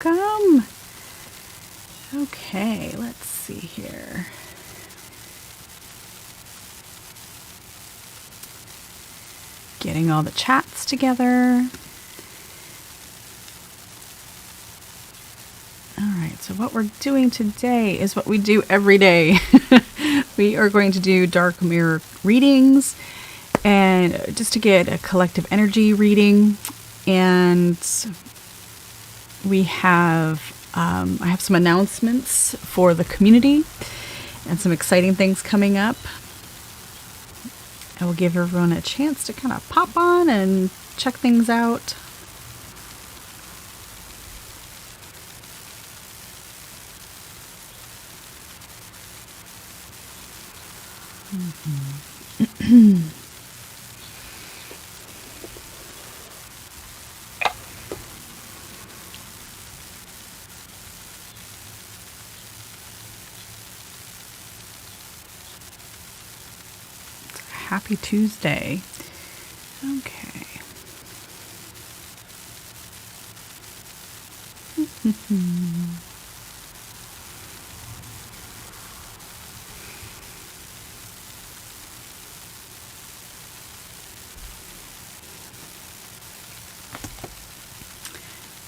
welcome. Okay, let's see here. Getting all the chats together. All right, so what we're doing today is what we do every day. We are going to do dark mirror readings and just to get a collective energy reading. And we have, I have some announcements for the community and some exciting things coming up. I will give everyone a chance to kind of pop on and check things out. Happy Tuesday. Okay.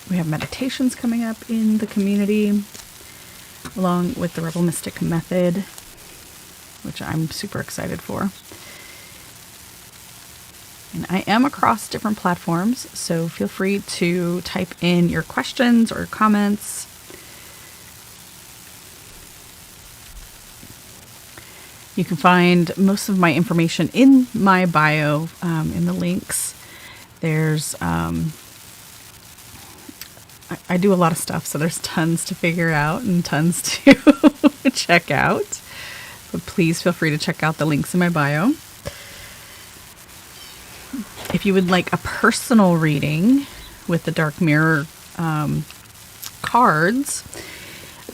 We have meditations coming up in the community, along with the Rebel Mystic Method, which I'm super excited for. And I am across different platforms, so feel free to type in your questions or comments. You can find most of my information in my bio, in the links. There's, I do a lot of stuff, so there's tons to figure out and tons to check out. But please feel free to check out the links in my bio. If you would like a personal reading with the Dark Mirror cards,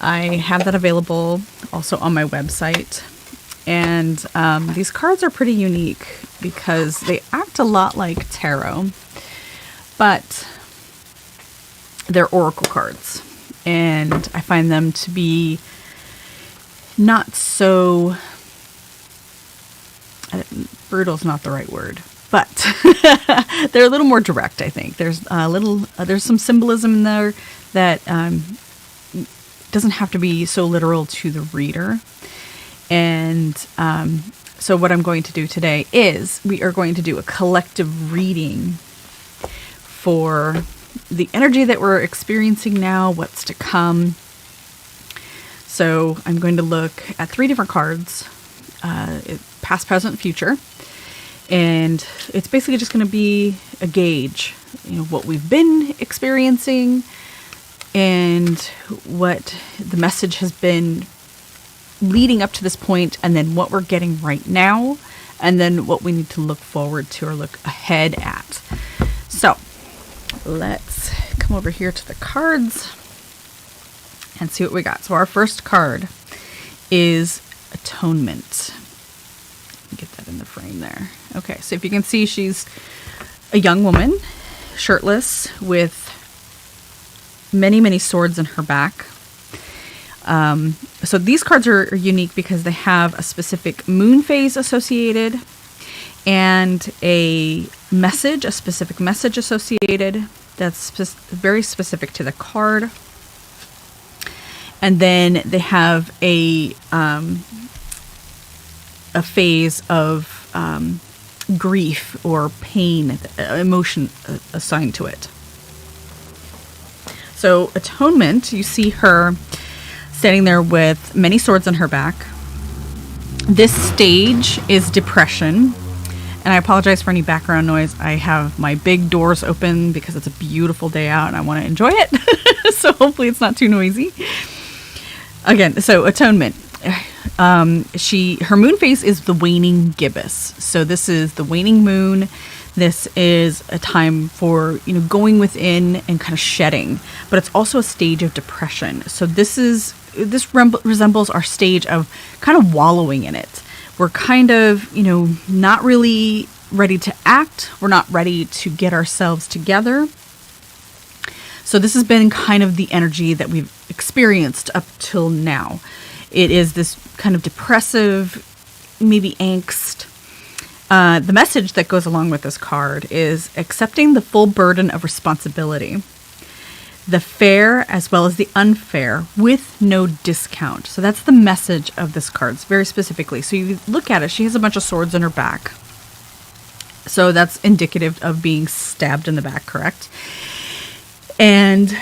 I have that available also on my website. And these cards are pretty unique because they act a lot like tarot, but they're oracle cards. And I find them to be not so... brutal is not the right word. But they're a little more direct, I think. There's there's some symbolism in there that doesn't have to be so literal to the reader. And so what I'm going to do today is we are going to do a collective reading for the energy that we're experiencing now, what's to come. So I'm going to look at 3 different cards, past, present, future. And it's basically just going to be a gauge, what we've been experiencing and what the message has been leading up to this point, and then what we're getting right now, and then what we need to look forward to or look ahead at. So let's come over here to the cards and see what we got. So our first card is Atonement. Get that in the frame there. Okay, so if you can see, she's a young woman, shirtless, with many, many swords in her back. So these cards are unique because they have a specific moon phase associated and a specific message associated that's very specific to the card. And then they have a phase of grief or pain, emotion assigned to it. So Atonement, you see her standing there with many swords on her back. This stage is depression. And I apologize for any background noise. I have my big doors open because it's a beautiful day out and I want to enjoy it. So hopefully it's not too noisy. Again, so Atonement. Her moon phase is the waning gibbous. So this is the waning moon. This is a time for, going within and kind of shedding, but it's also a stage of depression. So this resembles our stage of kind of wallowing in it. We're kind of, not really ready to act. We're not ready to get ourselves together. So this has been kind of the energy that we've experienced up till now. It is this kind of depressive, maybe angst. The message that goes along with this card is accepting the full burden of responsibility, the fair as well as the unfair, with no discount. So that's the message of this card, very specifically. So you look at it, she has a bunch of swords in her back. So that's indicative of being stabbed in the back, correct? And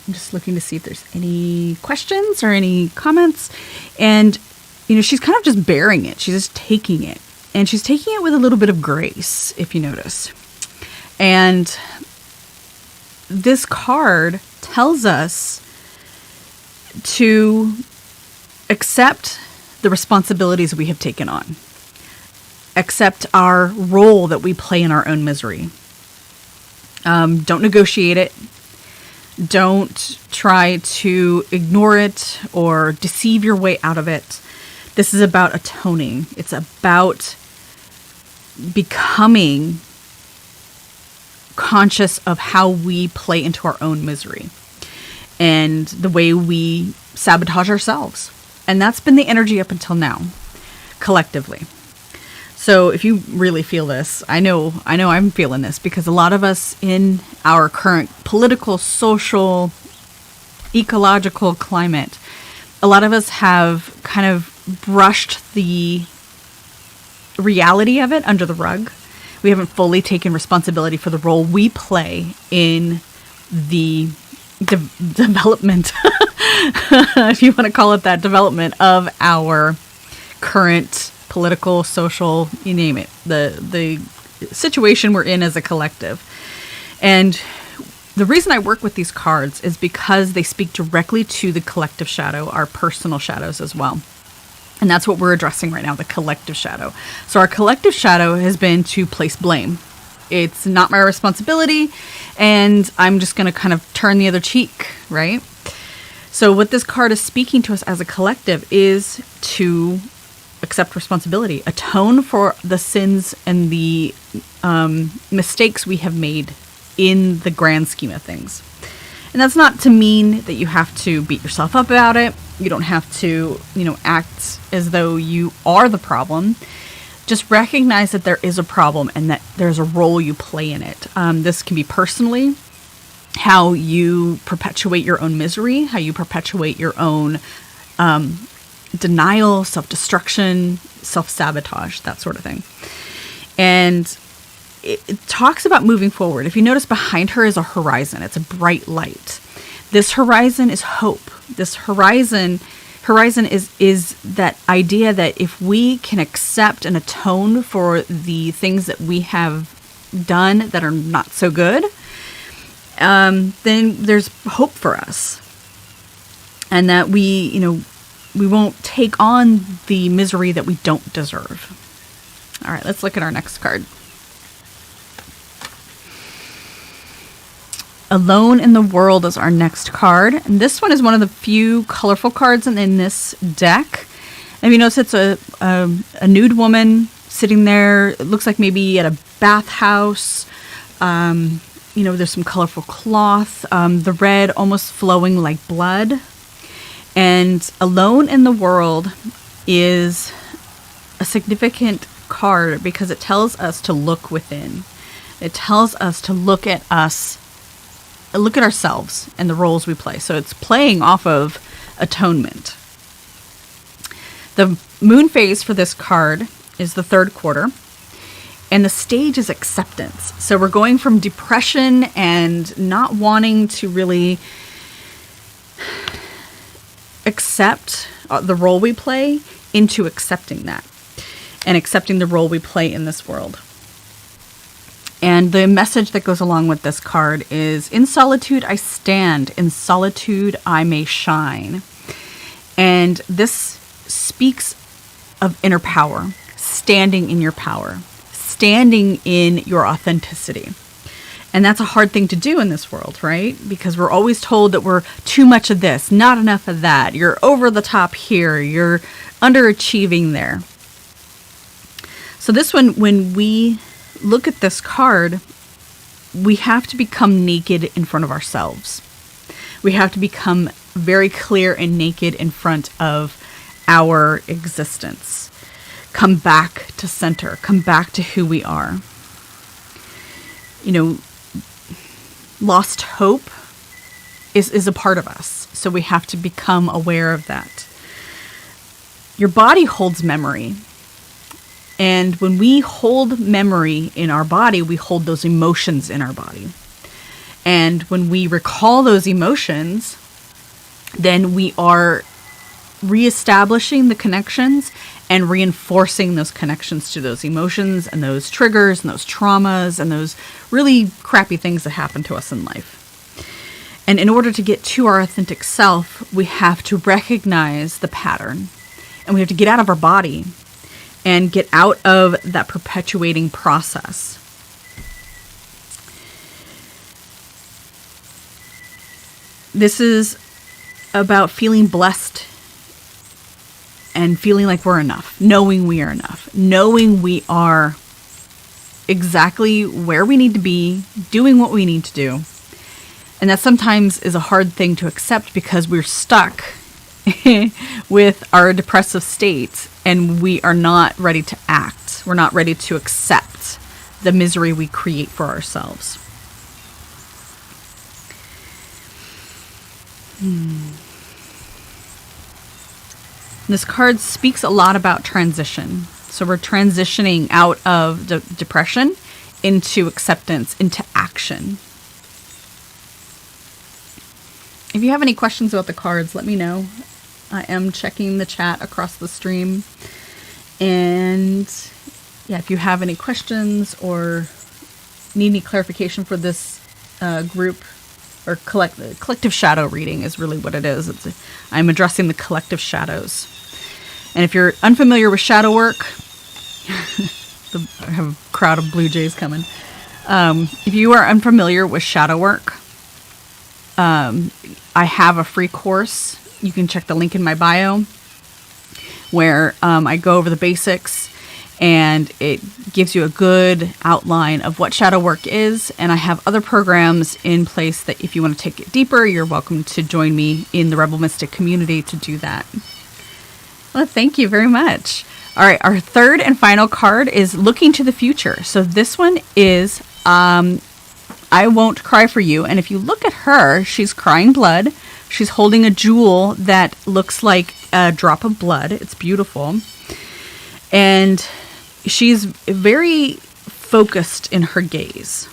I'm just looking to see if there's any questions or any comments. And, she's kind of just bearing it. She's just taking it. And she's taking it with a little bit of grace, if you notice. And this card tells us to accept the responsibilities we have taken on. Accept our role that we play in our own misery. Don't negotiate it. Don't try to ignore it or deceive your way out of it. This is about atoning. It's about becoming conscious of how we play into our own misery and the way we sabotage ourselves. And that's been the energy up until now, collectively. So if you really feel this, I know I'm feeling this, because a lot of us in our current political, social, ecological climate, a lot of us have kind of brushed the reality of it under the rug. We haven't fully taken responsibility for the role we play in the development, if you want to call it that, development of our current political, social, you name it, the situation we're in as a collective. And the reason I work with these cards is because they speak directly to the collective shadow, our personal shadows as well. And that's what we're addressing right now, the collective shadow. So our collective shadow has been to place blame. It's not my responsibility, and I'm just going to kind of turn the other cheek, right? So what this card is speaking to us as a collective is to accept responsibility, atone for the sins and the mistakes we have made in the grand scheme of things. And that's not to mean that you have to beat yourself up about it. You don't have to, act as though you are the problem. Just recognize that there is a problem and that there's a role you play in it. This can be personally, how you perpetuate your own misery, how you perpetuate your own denial, self-destruction, self-sabotage, that sort of thing. And it talks about moving forward. If you notice, behind her is a horizon. It's a bright light. This horizon is hope. This horizon is that idea that if we can accept and atone for the things that we have done that are not so good, then there's hope for us. And that we won't take on the misery that we don't deserve. All right, let's look at our next card. Alone in the World is our next card. And this one is one of the few colorful cards in this deck. And you notice it's a nude woman sitting there. It looks like maybe at a bathhouse. There's some colorful cloth. The red almost flowing like blood. And Alone in the World is a significant card because it tells us to look within. It tells us to look at ourselves and the roles we play. So it's playing off of atonement. The moon phase for this card is the third quarter, and the stage is acceptance. So we're going from depression and not wanting to really accept the role we play into accepting that and accepting the role we play in this world. And the message that goes along with this card is, in solitude I stand, in solitude I may shine. And this speaks of inner power, standing in your power, standing in your authenticity. And that's a hard thing to do in this world, right? Because we're always told that we're too much of this, not enough of that. You're over the top here. You're underachieving there. So this one, when we look at this card, we have to become naked in front of ourselves. We have to become very clear and naked in front of our existence. Come back to center. Come back to who we are. You know, lost hope is a part of us. So we have to become aware of that. Your body holds memory. And when we hold memory in our body, we hold those emotions in our body. And when we recall those emotions, then we are reestablishing the connections and reinforcing those connections to those emotions and those triggers and those traumas and those really crappy things that happen to us in life. And in order to get to our authentic self, we have to recognize the pattern. And we have to get out of our body and get out of that perpetuating process. This is about feeling blessed and feeling like we're enough, knowing we are enough, knowing we are exactly where we need to be, doing what we need to do. And that sometimes is a hard thing to accept because we're stuck with our depressive state and we are not ready to act. We're not ready to accept the misery we create for ourselves. This card speaks a lot about transition. So we're transitioning out of depression into acceptance, into action. If you have any questions about the cards, let me know. I am checking the chat across the stream. And yeah, if you have any questions or need any clarification for this group, or collective shadow reading is really what it is. I'm addressing the collective shadows. And if you're unfamiliar with shadow work, I have a crowd of blue jays coming. If you are unfamiliar with shadow work, I have a free course. You can check the link in my bio where I go over the basics and it gives you a good outline of what shadow work is. And I have other programs in place that if you want to take it deeper, you're welcome to join me in the Rebel Mystic community to do that. Well, thank you very much. All right, our third and final card is Looking to the Future. So this one is I Won't Cry for You. And if you look at her, she's crying blood. She's holding a jewel that looks like a drop of blood. It's beautiful. And she's very focused in her gaze.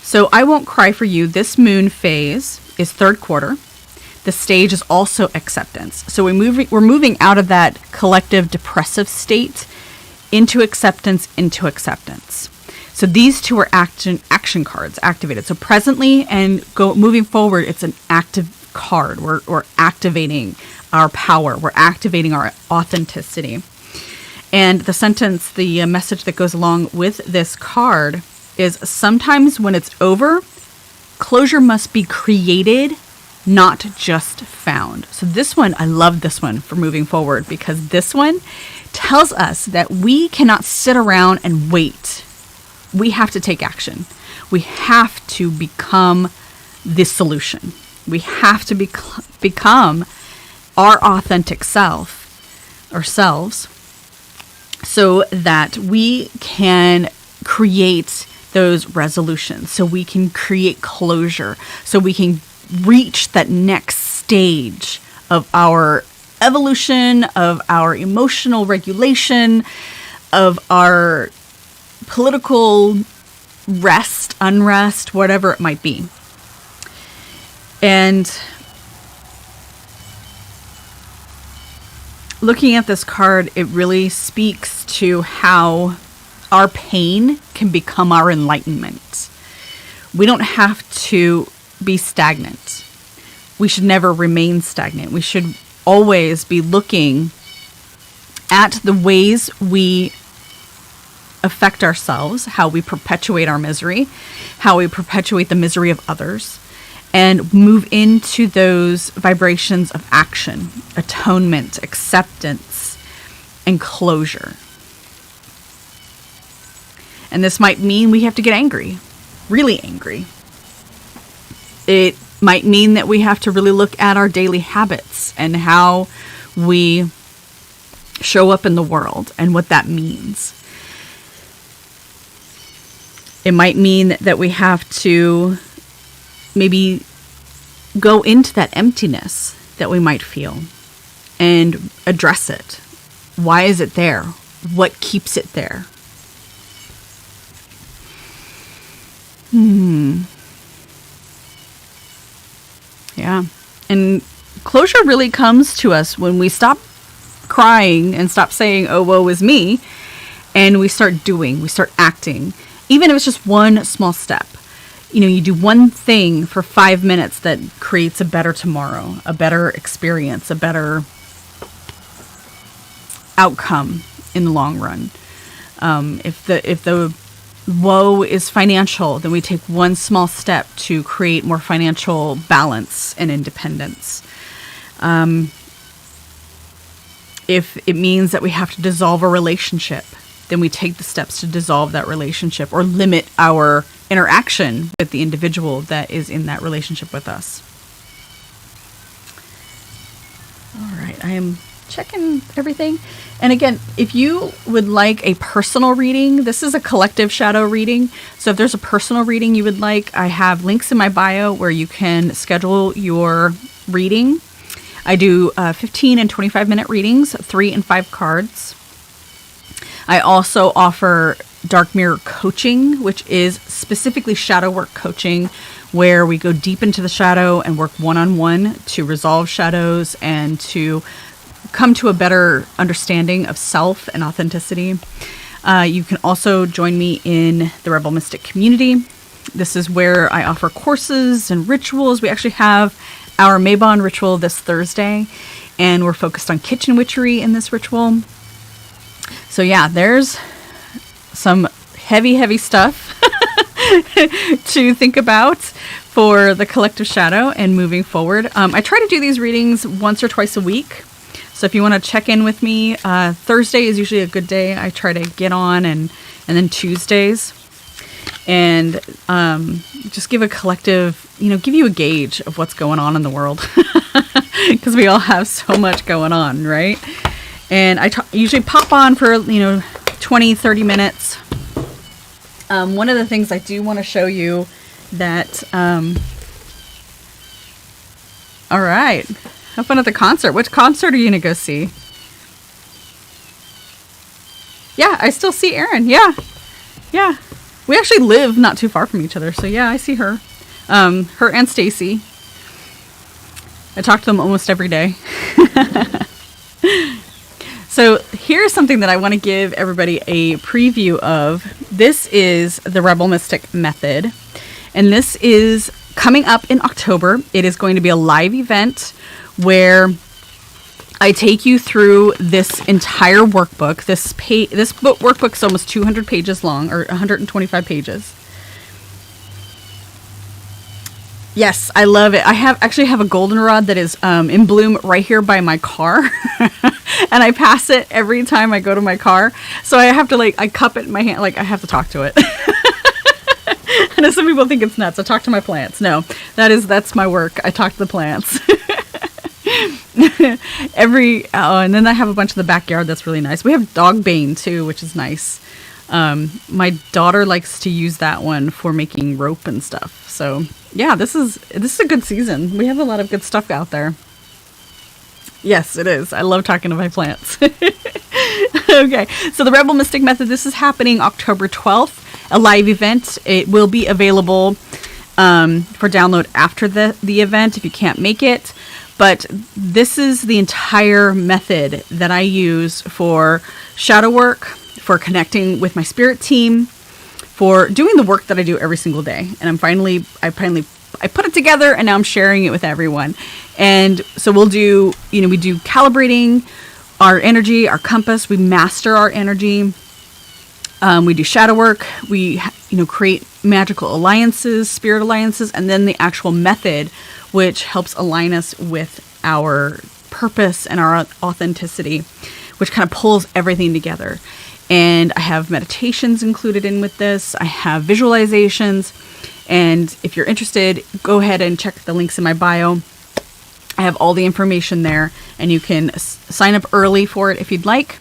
So I Won't Cry for You. This moon phase is third quarter. The stage is also acceptance. So we're moving out of that collective depressive state into acceptance, So these two are action cards activated. So presently and moving forward, it's an active card. We're activating our power. We're activating our authenticity. And the message that goes along with this card is sometimes when it's over, closure must be created, not just found. So this one, I love this one for moving forward because this one tells us that we cannot sit around and wait. We have to take action. We have to become the solution. We have to become our authentic self, ourselves, so that we can create those resolutions, so we can create closure, so we can reach that next stage of our evolution, of our emotional regulation, of our political rest, unrest, whatever it might be. And looking at this card, it really speaks to how our pain can become our enlightenment. We don't have to be stagnant. We should never remain stagnant. We should always be looking at the ways we affect ourselves, how we perpetuate our misery, how we perpetuate the misery of others, and move into those vibrations of action, atonement, acceptance, and closure. And this might mean we have to get angry, really angry. It might mean that we have to really look at our daily habits and how we show up in the world and what that means. It might mean that we have to maybe go into that emptiness that we might feel and address it. Why is it there? What keeps it there? Yeah. And closure really comes to us when we stop crying and stop saying, oh, woe is me, and we start doing, we start acting. Even if it's just one small step. You do one thing for 5 minutes that creates a better tomorrow, a better experience, a better outcome in the long run. If the woe is financial, then we take one small step to create more financial balance and independence. If it means that we have to dissolve a relationship, then we take the steps to dissolve that relationship or limit our interaction with the individual that is in that relationship with us. All right, I am checking everything. And again, if you would like a personal reading, this is a collective shadow reading. So if there's a personal reading you would like, I have links in my bio where you can schedule your reading. I do 15 and 25-minute readings, 3 and 5 cards. I also offer Dark Mirror coaching, which is specifically shadow work coaching, where we go deep into the shadow and work one-on-one to resolve shadows and to come to a better understanding of self and authenticity. You can also join me in the Rebel Mystic community. This is where I offer courses and rituals. We actually have our Mabon ritual this Thursday, and we're focused on kitchen witchery in this ritual. So yeah, there's some heavy stuff to think about for the collective shadow and moving forward. I try to do these readings once or twice a week. So if you want to check in with me, Thursday is usually a good day. I try to get on, and then Tuesdays. And just give a collective, give you a gauge of what's going on in the world. Because we all have so much going on, right? And I usually pop on for, 20, 30 minutes. One of the things I do want to show you that, all right, have fun at the concert. Which concert are you going to go see? Yeah, I still see Erin. Yeah. We actually live not too far from each other. So yeah, I see her. Her and Stacy. I talk to them almost every day. So here's something that I want to give everybody a preview of. This is the Rebel Mystic Method. And this is coming up in October. It is going to be a live event where I take you through this entire workbook. This workbook is almost 200 pages long, or 125 pages. Yes, I love it. I actually have a goldenrod that is in bloom right here by my car. And I pass it every time I go to my car. So I have to I cup it in my hand. I have to talk to it. I know some people think it's nuts. I talk to my plants. No, that's my work. I talk to the plants. And then I have a bunch in the backyard that's really nice. We have dog bane too, which is nice. My daughter likes to use that one for making rope and stuff. So yeah, this is a good season. We have a lot of good stuff out there. Yes, it is. I love talking to my plants. Okay, so the Rebel Mystic Method, this is happening October 12th, a live event. It will be available for download after the event if you can't make it. But this is the entire method that I use for shadow work, for connecting with my spirit team, for doing the work that I do every single day. And I put it together, and now I'm sharing it with everyone. And so we do calibrating our energy, our compass. We master our energy. We do shadow work. We, create magical alliances, spirit alliances, and then the actual method, which helps align us with our purpose and our authenticity, which kind of pulls everything together. And I have meditations included in with this. I have visualizations. And if you're interested, go ahead and check the links in my bio. I have all the information there, and you can sign up early for it if you'd like.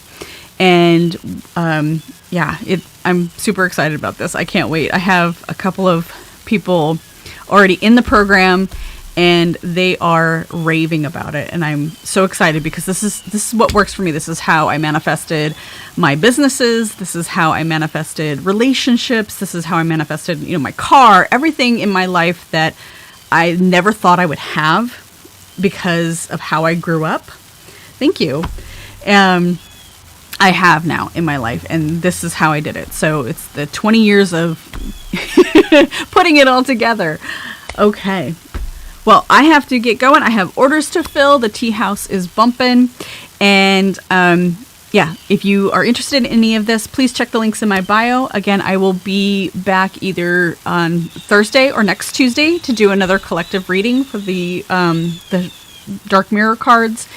And I'm super excited about this. I can't wait. I have a couple of people already in the program, and they are raving about it. And I'm so excited because this is what works for me. This is how I manifested my businesses. This is how I manifested relationships. This is how I manifested, my car, everything in my life that I never thought I would have because of how I grew up. Thank you. I have now in my life, and this is how I did it. So it's the 20 years of putting it all together. Okay. Well, I have to get going. I have orders to fill. The tea house is bumping. And if you are interested in any of this, please check the links in my bio. Again, I will be back either on Thursday or next Tuesday to do another collective reading for the Dark Mirror cards.